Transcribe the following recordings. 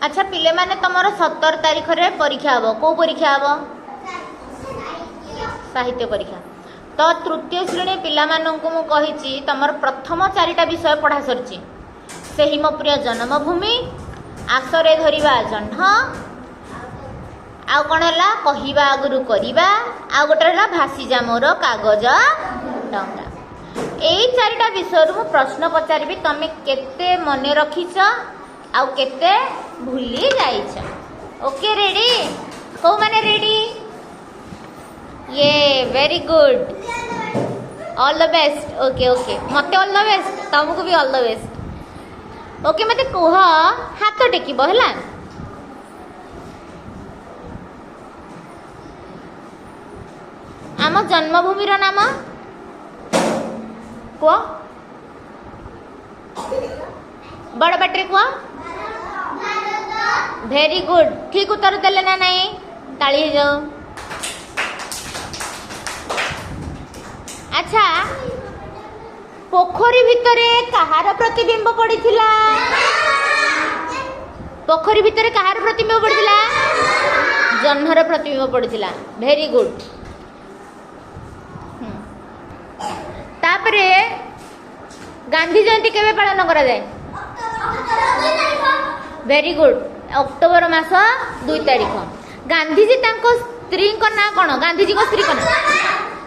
अच्छा पिले माने तुमर 17 तारीख रे परीक्षा हम कौ परीक्षा हम साहित्य परीक्षा तो तृतीय श्रेणी पिला माननकु मु कहिछि तुमर प्रथम 4टा विषय पढ़ा सरछि से हिमप्रिय जन्मभूमि आसरे धरिबा जह्न आउ कौन है कहवा आगुरी करवा आउ गोटे है भासीजा मोर कागज डंगा यही 4टा विषय मु प्रश्न पचारि तमे केते मने रखिछ आउ केते भूली जाइछ। ओके रेडी को माने रेडी ये very good all the best. Okay okay मते ऑल द बेस्ट तुमको भी ऑल द बेस्ट। ओके मते कह हाथ टेकिब है आम जन्मभूमि नाम कह बड़ बाटे कह वेरी गुड ठीक उत्तर देले ना नहीं ताली हो जाओ। अच्छा पोखरी भितरे कहार प्रतिबिंब पड़ीथिला पोखरी भितरे कहार प्रतिबिंब पड़ीथिला जह्नर प्रतिबिंब पड़ीथिला वेरी गुड। तापरे गांधी जयंती केवे पालन करा जाए वेरी गुड अक्टोबर मास 2 तारीख। गांधीजी तांको स्त्री को ना कौन गांधीजी को स्त्री को ना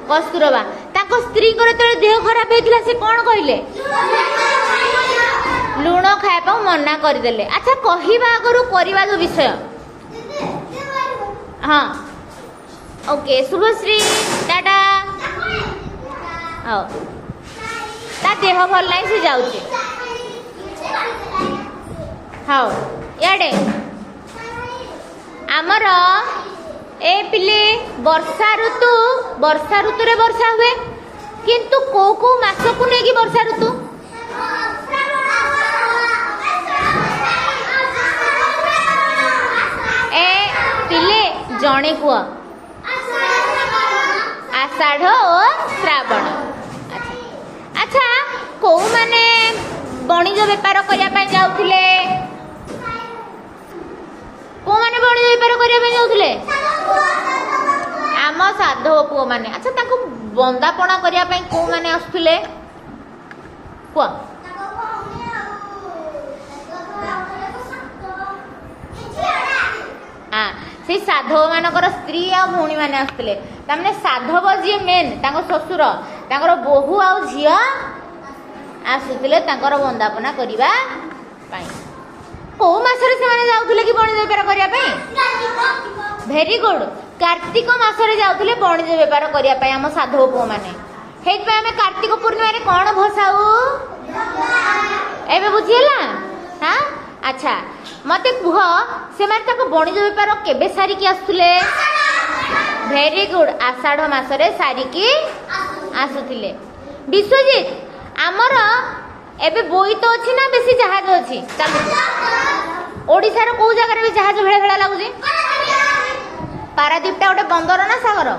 कस्तूरबा तांको स्त्री को तो देह खराब होइतिला से कौन कहले लुण खाया मना करदेले। अच्छा कहवा आगु करवा जो विषय हाँ ओके शुभश्री टाटा आओ ता देह भल नहीं से जाऊे हाँ याडे आमर ए पिले वर्षा ऋतु रे वर्षा हुए किंतु को मास को लेकिन वर्षा ऋतु ए पिले जणे कुआ आषाढ़ और श्रावण। अच्छा को माने बणिज बेपार करने जाऊले को माने बणिज बेपार करने जाऊले आम साधव पुओ माने। अच्छा ताको बंदापना करने को माने आसुले कुआ हाँ से साधव मानकर स्त्री आ भौणी मैंने आसते ताने साधव जी मेन ससुर तांकर बोहू आ झी आसुले बंदापना करने कौ मसरे से जाऊे कि बणिज बेपार करने वेरी गुड कार्तिक मसरे जाऊे बणिज बेपार करने आम साधव पुओ मैंने आम कार्तिक पूर्णिमा कौन भसाऊ एवं बुझीगला हाँ। अच्छा मत कह से बणिज बेपार केबे सारिकी आसुले वेरी गुड आषाढ़ मासरे सारिकी आसुले। विश्वजीत आमर एबे बोई तो अच्छी ना बेसी जहाज अच्छी चल ओडिशार को जगार भी जहाज भेड़ा भेड़ा लगुच पारादीपटा गोटे बंदर ना सागर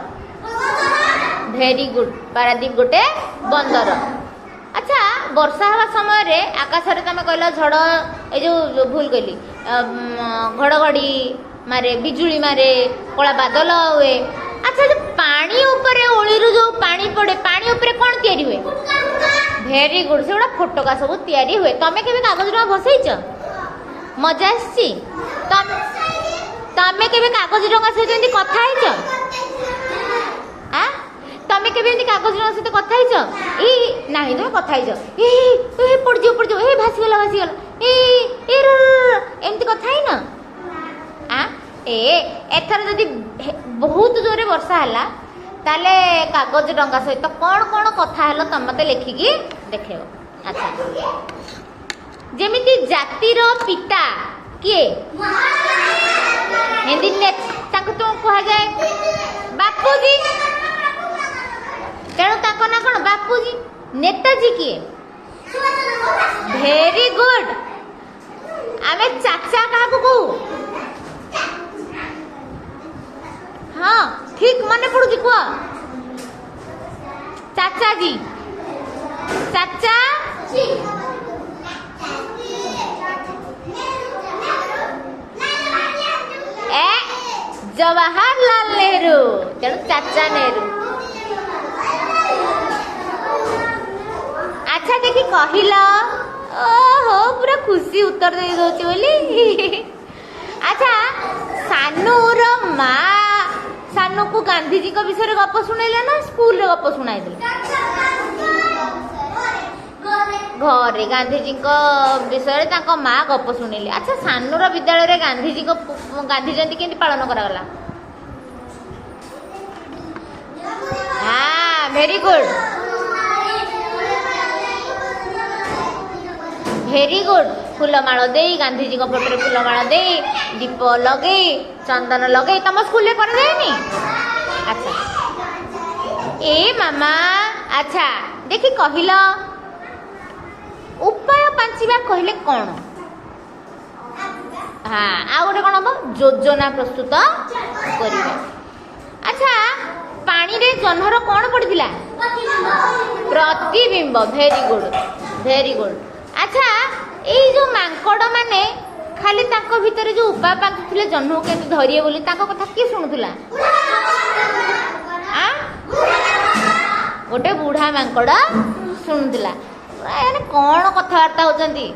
वेरी गुड पारादीप गोटे बंदर। अच्छा वर्षा हवा समय रे आकाश रे तमे कहला झड़ ए जो भूल कहली घड़घड़ी मारे बिजुली मारे कला बादल हुए। अच्छा जो पानी ऊपर ओळीरु जो पानी पड़े पानी ऊपर कौन तैयारी हुए वेरी गुड से गोटा फोटोका सब तैयारी हुए। तमे केबे कागज डंगा भसैछ मजा आसी तमे केबे कागज डंगा से जेंती कथा हैछ आ तमे केबे कागज डंगा सहित कथा हैछ ए नाही तुम कथा हैछ ए पड़ जो ए भासी गला एमती कथा है ना आ ए एथर जदि बहुत जोरे वर्षा है ताले कागज डंगा सहित कौन कौन कथा है तुम मत लिखिकी देखेब। अच्छा जेमिति जातिर पिता किए हिंदी तुम कह जाए बापूजी तेणु ना कौन बापूजी नेताजी किए वेरी गुड आमे चाचा क्या कहू हाँ ठीक मन पड़ू कह चाचा जी चाचा जवाहरलाल नेहरू तेणु चाचा नेहरू। अच्छा देखी कहल ओहो पूरा खुशी उत्तर दे दौची बोली। अच्छा सानूर माँ सानू को गांधीजी को विषय गप शुणेले ना स्कूल रे गप शुणाई घरे गांधीजी को विषय माँ गप शुणिले। अच्छा सानूर विद्यालय रे गांधीजी को गांधी जयंती केमती पालन करागला? हाँ वेरी गुड वेरी गुड। फूलमाल दे गांधीजी को फोटो फूलमाल दे दीप लगे चंदन लगे तुम स्कूल में कर देनी। अच्छा ए मामा अच्छा देखी कहल उपाय पांचिबा कहले कौन? हाँ आ गोटे कौन हम योजना प्रस्तुत करिबा। अच्छा पानी रे जन्हर कौन पड़िथिला? प्रतिबिंब। Very good very good. अच्छा ये जो मांकड़ माने खाली तांको भितरे जो उपाय पांचुथिले जन्म के धरिए बोली तांको कथा किए शुणुथिला? आ गोटे बुढ़ा मांकड़ शुणुथिला। यानी कौन कथबार्ता होचंती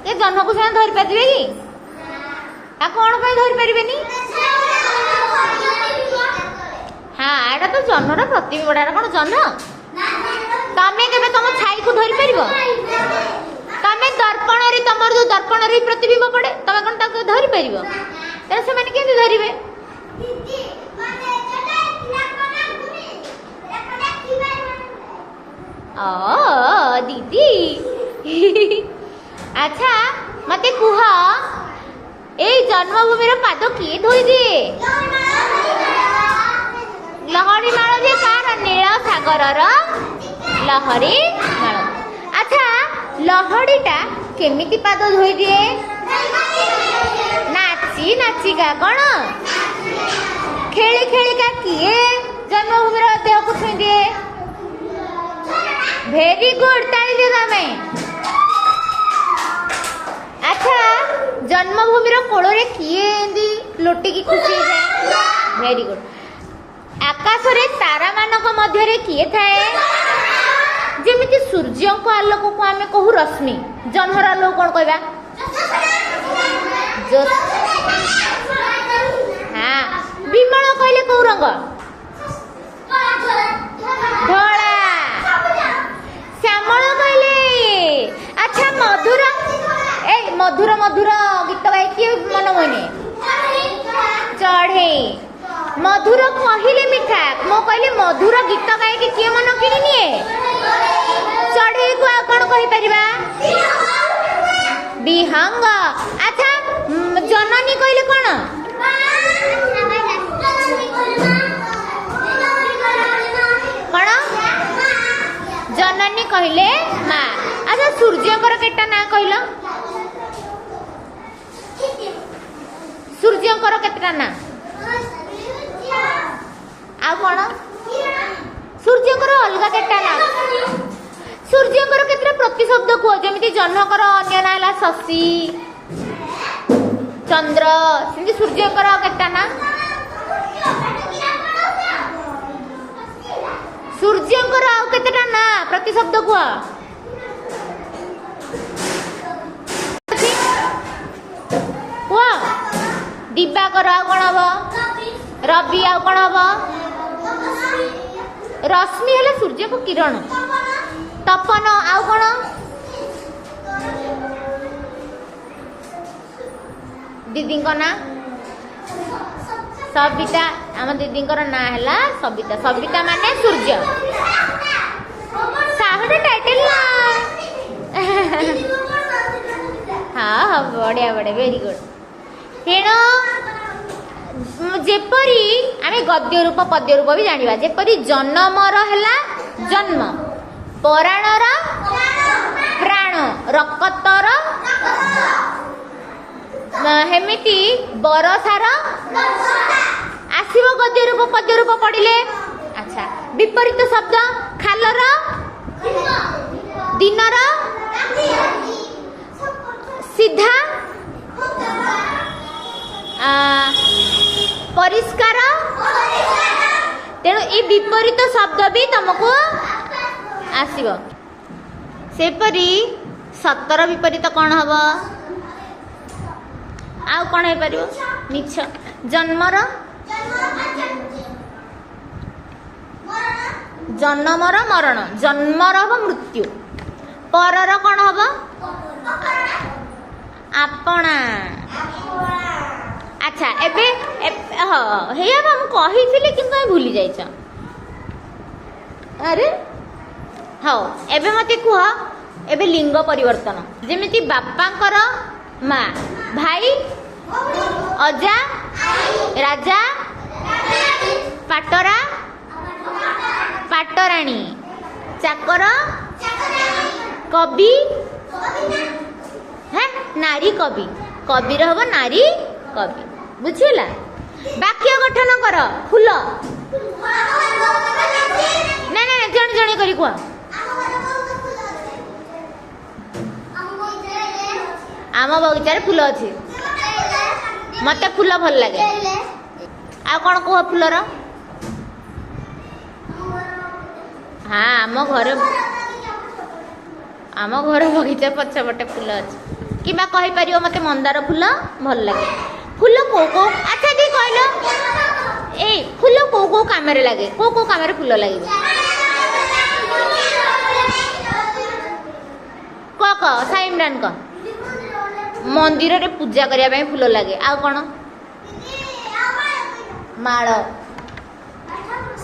जे जन्म को से धरि पारिबे कि? आ कौन पे धरि पारिबेनी? हाँ एटा तो जन्मर प्रतिबिंब। एटा कौन जन्म? तमे केबे तुम छाई को धरि पारिबो? तमें दर्पण रे तमर जो दर्पण रे प्रतिबिंब पड़े तमे कोन ताको धरि परिबो? त से माने केंति धरिबे? ओ दीदी अच्छा मते कुह ए जन्मभूमि रो पाद किए धोई दिए? लहरी माळ जे कार नील सागर रो लहरी माळ। अच्छा लहड़ीटा केमिति पाद धोई दिए? नाची नाचिका कौन खेली खेलिका किए जन्मभूमि देह को छुई दिए? वेरी गुड ताली दे तमें। अच्छा जन्मभूमि कोल रे किए एंदी लोटी की खुशी है? Very good. आकाश रे तारा मानक मध्य रे किए थाए? जेमिति सूर्य को आलोक को आमे कहू रश्मि जन्हर आलोक कौन कहबा? हाँ विमल कहले कौ रंग? धला। श्यामल कहले। अच्छा मधुर ए मधुर मधुर गीत गाई किए मन मोने? चढ़े। मधुर कहले मिठा मो कहले मधुर गीत गाई के किए मन किनी निए? चढ़े को कौन कहि परिबा? विहंग। अच्छा जननी कहले कौन? कौन जननी कहले माँ। अच्छा सूर्यकर केटा ना कहल? सूर्यकर केटा ना? आ कौन सूर्यकर अलगा केटा ना? सूर्यकर केतरा प्रतिशब्द कह जमी जन्मकर अन्य ना है शशि चंद्र सेमती सूर्यकर केटा ना? सूर्यकर आउ केतेटा ना प्रतिशब्द कह? दिवाकर आउ कौन हम? रवि आउ कौन हम? रश्मि है सूर्य को किरण। तपन आउ कौन? दीदी ना सबिता आम दीदी ना है सबिता। सबिता माने सूर्य। साहुटा टाइटल ना। हाँ हाँ बढ़िया बढ़िया वेरी गुड। तेणु जेपरी आम गद्य रूप पद्य रूप भी जाना जेपरी जन्मर है जन्म पराणर प्राण रक्तर हेमिति बरसार आसव गद्य रूप पद्य रूप पड़े। अच्छा विपरीत शब्द खालर दिनर सीधा परिष्कार तेणु ये विपरीत शब्द भी तुमको आसीबो सेपरी सतर विपरीत कौन हम आउ कौन है पारिबो मिछ जन्मर जन्मर मरण जन्मर हम मृत्यु परर कौन हम आपणा अच्छा एबे हाँ हे हम कही किंतु भूली जाइछ अरे हाँ एबे मते कुह एबे लिंग परिवर्तन जेमिति बापांकर माँ भाई अजा राजा पाटरा पाटराणी चाकर कवि है नारी कवि कवि हम नारी कवि बुझिला वाक्य गठन कर फूल ना ना जण जण करी कुआ आम बगीचार फूल अच्छे मत फूल भल लगे आ कौन कह फूलर हाँ आम घर बगीचा पछपटे फूल अच्छे कि कहीपर मत मंदार फूल भल लगे फूल को अच्छा दी कहल ए फूल को काम लगे को काम फूल लगे क साई इमरान क मंदिर रे पूजा करने फूल लगे आ कौन माल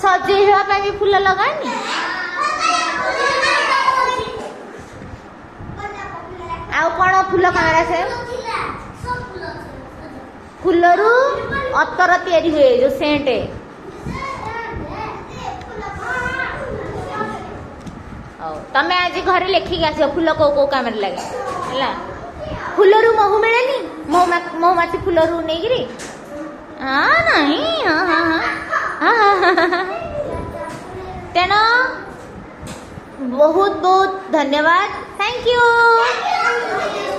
सजेवा भी फूल लगानी आउ कौन फूल कमरा से फूलरू अतर तैयारी हुए जो सेंट तमें आज घर लेखिक आस फूल को काम लगे है फूलरू महू मिलेनी महुमाछी फूलरू नहीं हाँ नहीं हाँ हाँ हाँ तेणु बहुत बहुत धन्यवाद थैंक यू।